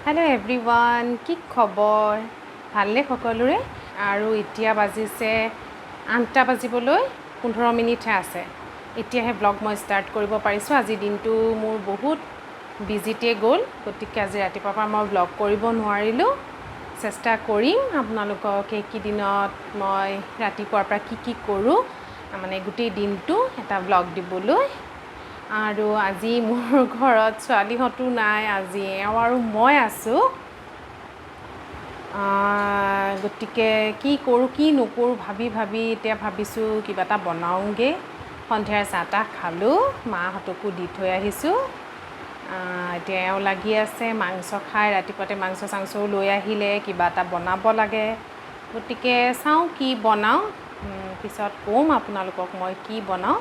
hello everyone কি খবৰ ভালনে সকলোৰে আৰু এতিয়া বাজিছে 8টা বাজিবলৈ 15 মিনিটহে আছে এতিয়াহে ব্লগ মই ষ্টাৰ্ট কৰিব পাৰিছো আজি দিনটো মোৰ বহুত বিজিতে গ'ল গতিকে আজি ৰাতিপুৱাৰ পৰা মই ব্লগ কৰিব নোৱাৰিলো চেষ্টা কৰিম আপোনালোকক কি দিনত মই ৰাতিপুৱাৰ পৰা কি কৰো মানে গোটেই দিনটো এটা ব্লগ দিবলৈ আৰু আজি মোৰ ঘৰত ছোৱালীহতু নাই আজি এওঁ আৰু মই আছো গতিকে কি কৰো কি নকৰো ভাবি এতিয়া ভাবিছো কিবা এটা বনাওগে সন্ধিয়াৰ চাহটা খালো মাহতকো দি থৈ আহিছো এতিয়া এওঁ লাগি আছে মাংস খাই ৰাতিপুৱাতে মাংস লৈ আহিলে কিবা এটা বনাব লাগে গতিকে চাওঁ কি বনাও পিছত কম আপোনালোকক মই কি বনাও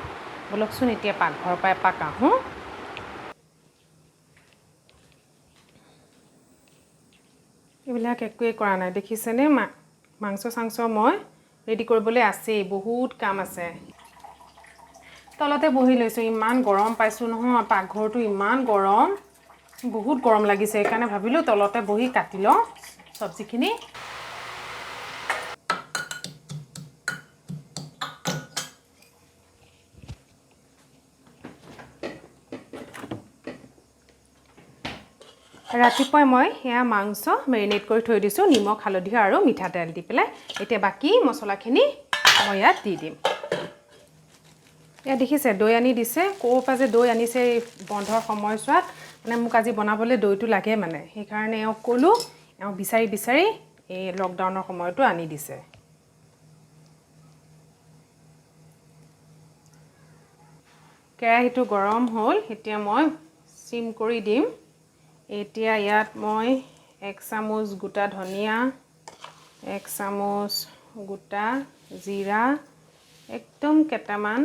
বলকচোন এতিয়া পাকঘৰৰ পৰা এপাক আহোঁ এইবিলাক একোৱে কৰা নাই দেখিছেনে মাংস মই ৰেডি কৰিবলৈ আছে বহুত কাম আছে তলতে বহি লৈছো ইমান গৰম পাইছো নহয় পাকঘৰটো ইমান গৰম বহুত গৰম লাগিছে সেইকাৰণে ভাবিলো তলতে বহি কাটি লওঁ সবজিখিনি ৰাতিপুৱাই মই এয়া মাংস মেৰিনেট কৰি থৈ দিছো নিমখ হালধি আৰু মিঠাতেল দি পেলাই এতিয়া বাকি মছলাখিনি মই ইয়াত দি দিম এয়া দেখিছে দৈ আনি দিছে কোপা যে দৈ আনিছে বন্ধৰ সময়ছোৱাত মানে মোক আজি বনাবলৈ দৈটো লাগে মানে সেই কাৰণে এওঁ কলো এওঁ বিচাৰি এই লকডাউনৰ সময়টো আনি দিছে কেৰাহীটো গৰম হ'ল এতিয়া মই সিম কৰি দিম এতিয়া ইয়াত মই 1 চামুচ গোটা ধনিয়া 1 চামুচ গোটা জিৰা একদম কেটামান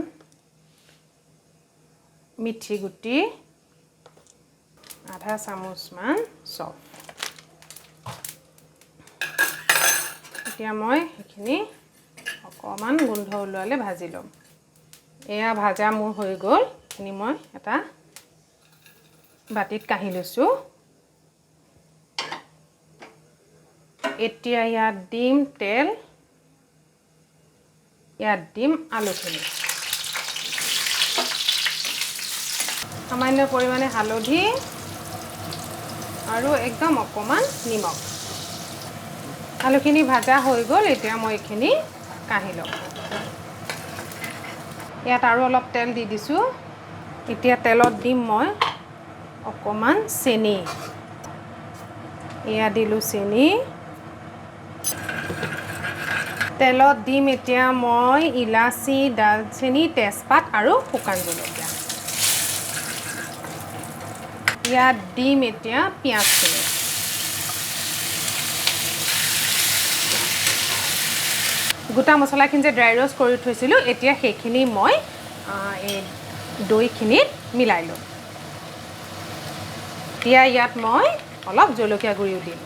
মিঠি গুটি আধা চামুচ মান চফ এতিয়া মই এখিনি অকমান গোন্ধ ওলালে ভাজি লম এয়া ভাজা মোৰ হৈ গ'ল এখিনি মই এটা বাটিত কাঢ়ি লৈছো এতিয়া ইয়াত দিম তেল ইয়াত দিম আলুখিনি সামান্য পৰিমাণে হালধি আৰু একদম অকমান নিমখ আলুখিনি ভাজা হৈ গ'ল এতিয়া মই এখিনি কাঢ়ি লম ইয়াত আৰু অলপ তেল দি দিছো এতিয়া তেলত দিম মই অকমান চেনি এয়া দিলো চেনি তেলত দিম এতিয়া মই ইলাচি দালচেনি তেজপাত আৰু শুকান জলকীয়া ইয়াত দিম এতিয়া পিয়াজখিনি গোটা মছলাখিনি যে ড্ৰাই ৰ'ষ্ট কৰি থৈছিলো এতিয়া সেইখিনি মই এই দৈখিনিত মিলাই লম এতিয়া ইয়াত মই অলপ জলকীয়া গুড়িও দিম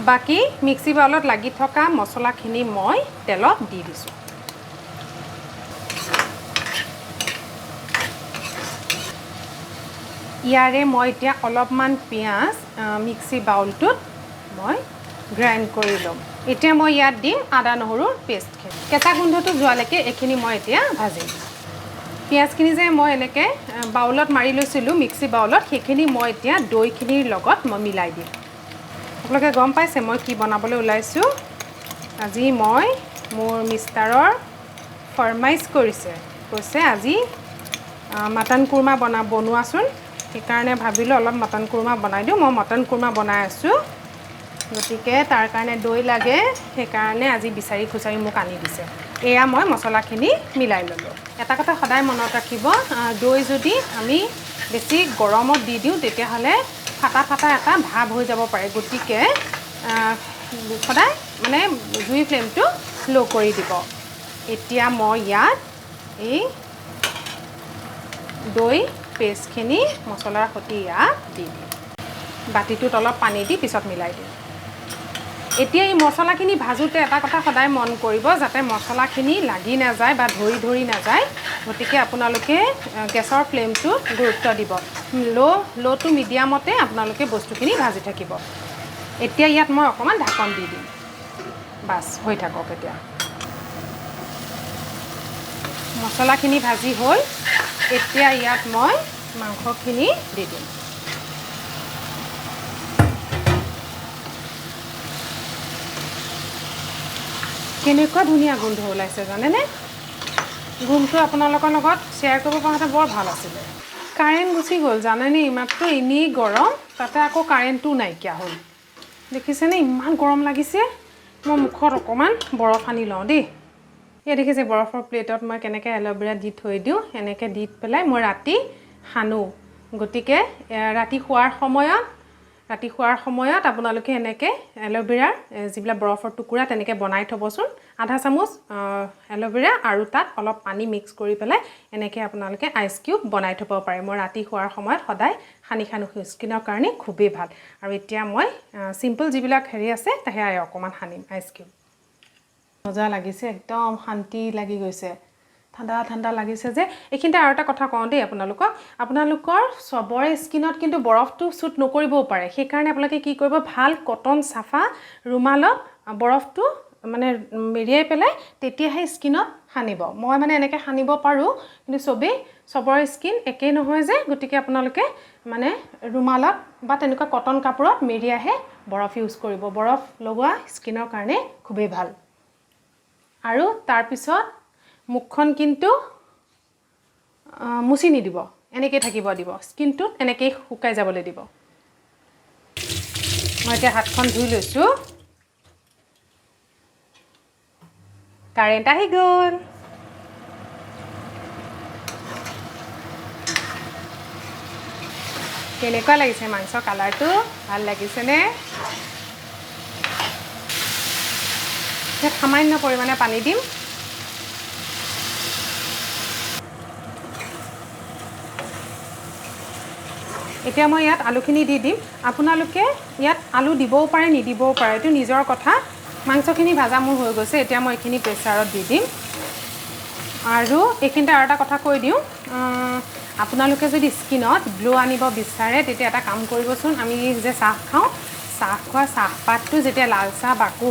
বাকি মিক্সি বাউলত লাগি থকা মছলাখিনি মই তেলত দি দিছো ইয়াৰে মই এতিয়া অলপমান পিয়াজ মিক্সি বাউলটোত মই গ্ৰাইণ্ড কৰি লম এতিয়া মই ইয়াত দিম আদা নহৰুৰ পেষ্টখিনি কেঁচা গোন্ধটো যোৱালৈকে এখিনি মই এতিয়া ভাজিম পিয়াজখিনি যে মই এনেকে বাউলত মাৰি লৈছিলো মিক্সি বাউলত সেইখিনি মই এতিয়া দৈখিনিৰ লগত মই মিলাই দিম আপোনালোকে গম পাইছে মই কি বনাবলৈ ওলাইছো আজি মই মোৰ মিষ্টাৰৰ ফৰমাইজ কৈছে আজি মটন কুৰমা বনোৱাচোন সেইকাৰণে ভাবিলো অলপ মটন কুৰমা বনাই দিও মই মটন কুৰমা বনাই আছো গতিকে তাৰ কাৰণে দৈ লাগে সেইকাৰণে আজি বিচাৰি খুচাৰি মোক আনি দিছে এয়া মই মছলাখিনি মিলাই ললো এটা কথা সদায় মনত ৰাখিব দৈ যদি আমি বেছি গৰমত দি দিও তেতিয়া হলে ফাটা এটা ভাব হৈ যাব পাৰে গতিকে সদায় মানে জুই ফ্লেমটো লো কৰি দিব এতিয়া মই ইয়াত এই দৈ পেষ্টখিনি মছলাৰ সৈতে ইয়াত দি দিম বাটিটোত অলপ পানী দি পিছত মিলাই দিম এতিয়া এই মছলাখিনি ভাজোতে এটা কথা সদায় মন কৰিব যাতে মছলাখিনি লাগি নাযায় বা ধৰি নাযায় গতিকে আপোনালোকে গেছৰ ফ্লেমটো গুৰুত্ব দিব ল' টু মিডিয়ামতে আপোনালোকে বস্তুখিনি ভাজি থাকিব এতিয়া ইয়াত মই অকণমান ঢাকন দি দিম বাছ হৈ থাকক এতিয়া মছলাখিনি ভাজি হ'ল এতিয়া ইয়াত মই মাংসখিনি দি দিম কেনেকুৱা ধুনীয়া গোন্ধ ওলাইছে জানেনে গোন্ধটো আপোনালোকৰ লগত শ্বেয়াৰ কৰিব পৰা হ'লে বৰ ভাল আছিলে কাৰেণ্ট গুচি গ'ল জানেনে ইমাত্ৰ এনেই গৰম তাতে আকৌ কাৰেণ্টটো নাইকিয়া হ'ল দেখিছেনে ইমান গৰম লাগিছে মই মুখত অকণমান বৰফ আনি লওঁ দেই এই দেখিছে বৰফৰ প্লেটত মই কেনেকৈ এল'ভেৰা দি থৈ দিওঁ এনেকৈ দি পেলাই মই ৰাতি সানো গতিকে ৰাতি শোৱাৰ সময়ত আপোনালোকে এনেকৈ এল'ভেৰাৰ যিবিলাক বৰফৰ টুকুৰা তেনেকৈ বনাই থ'বচোন আধা চামুচ এল'ভেৰা আৰু তাত অলপ পানী মিক্স কৰি পেলাই এনেকৈ আপোনালোকে আইচ কিউব বনাই থ'ব পাৰে মই ৰাতি শোৱাৰ সময়ত সদায় সানি স্কিনৰ কাৰণে খুবেই ভাল আৰু এতিয়া মই চিম্পল যিবিলাক হেৰি আছে সেয়াই অকণমান সানিম আইচ কিউব মজা লাগিছে একদম শান্তি লাগি গৈছে ঠাণ্ডা লাগিছে যে এইখিনিতে আৰু এটা কথা কওঁ দেই আপোনালোকৰ চবৰে স্কিনত কিন্তু বৰফটো শ্বুট নকৰিবও পাৰে সেইকাৰণে আপোনালোকে কি কৰিব ভাল কটন চাফা ৰুমালত বৰফটো মানে মেৰিয়াই পেলাই তেতিয়াহে স্কিনত সানিব মই মানে এনেকৈ সানিব পাৰোঁ কিন্তু চবৰে স্কিন একেই নহয় যে গতিকে আপোনালোকে মানে ৰুমালত বা তেনেকুৱা কটন কাপোৰত মেৰিয়াইহে বৰফ ইউজ কৰিব বৰফ লগোৱা স্কিনৰ কাৰণে খুবেই ভাল আৰু তাৰপিছত মুখখন কিন্তু মুচি নিদিব এনেকৈ থাকিব দিব স্কিনটোত এনেকৈ শুকাই যাবলৈ দিব মই এতিয়া হাতখন ধুই লৈছোঁ কাৰেণ্ট আহি গ'ল কেনেকুৱা লাগিছে মাংসৰ কালাৰটো ভাল লাগিছেনে ইয়াত সামান্য পৰিমাণে পানী দিম এতিয়া মই ইয়াত আলুখিনি দি দিম আপোনালোকে ইয়াত আলু দিবও পাৰে নিদিবও পাৰে এইটো নিজৰ কথা মাংসখিনি ভাজা মোৰ হৈ গৈছে এতিয়া মই এইখিনি প্ৰেছাৰত দি দিম আৰু এইখিনিতে আৰু এটা কথা কৈ দিওঁ আপোনালোকে যদি স্কিনত গ্লো আনিব বিচাৰে তেতিয়া এটা কাম কৰিবচোন আমি যে চাহ খাওঁ চাহ খোৱা চাহপাতটো যেতিয়া লাল চাহ বাকো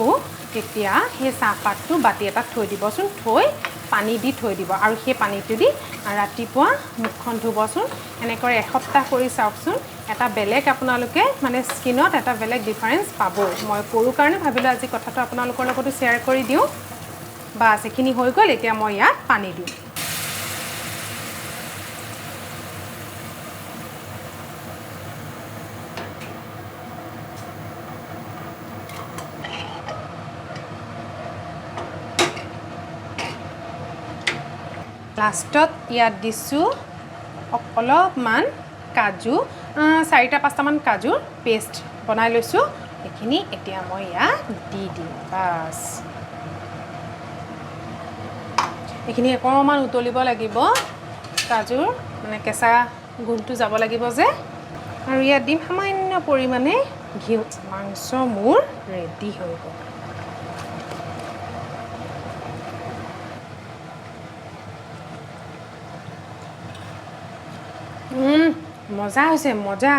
তেতিয়া সেই চাহপাতটো বাতি এটাত থৈ দিবচোন থৈ পানী দি থৈ দিব আৰু সেই পানীটো দি ৰাতিপুৱা মুখখন ধুবচোন এনেকৈ এসপ্তাহ কৰি চাওকচোন এটা বেলেগ আপোনালোকে মানে স্কিনত এটা বেলেগ ডিফাৰেঞ্চ পাব মই কৰোঁ কাৰণে ভাবিলোঁ আজি কথাটো আপোনালোকৰ লগতো শ্বেয়াৰ কৰি দিওঁ বাছ এইখিনি হৈ গ'ল এতিয়া মই ইয়াত পানী দিম লাষ্টত ইয়াত দিছোঁ অলপমান কাজু 4-5টামান কাজুৰ পেষ্ট বনাই লৈছোঁ এইখিনি এতিয়া মই ইয়াত দি দিম বাছ এইখিনি অকণমান উতলিব লাগিব কাজুৰ মানে কেঁচা গোন্ধটো যাব লাগিব যে আৰু ইয়াত দিম সামান্য পৰিমাণে ঘিউ মাংস মোৰ ৰেডি হৈ গ'ল মজা হৈছে মজা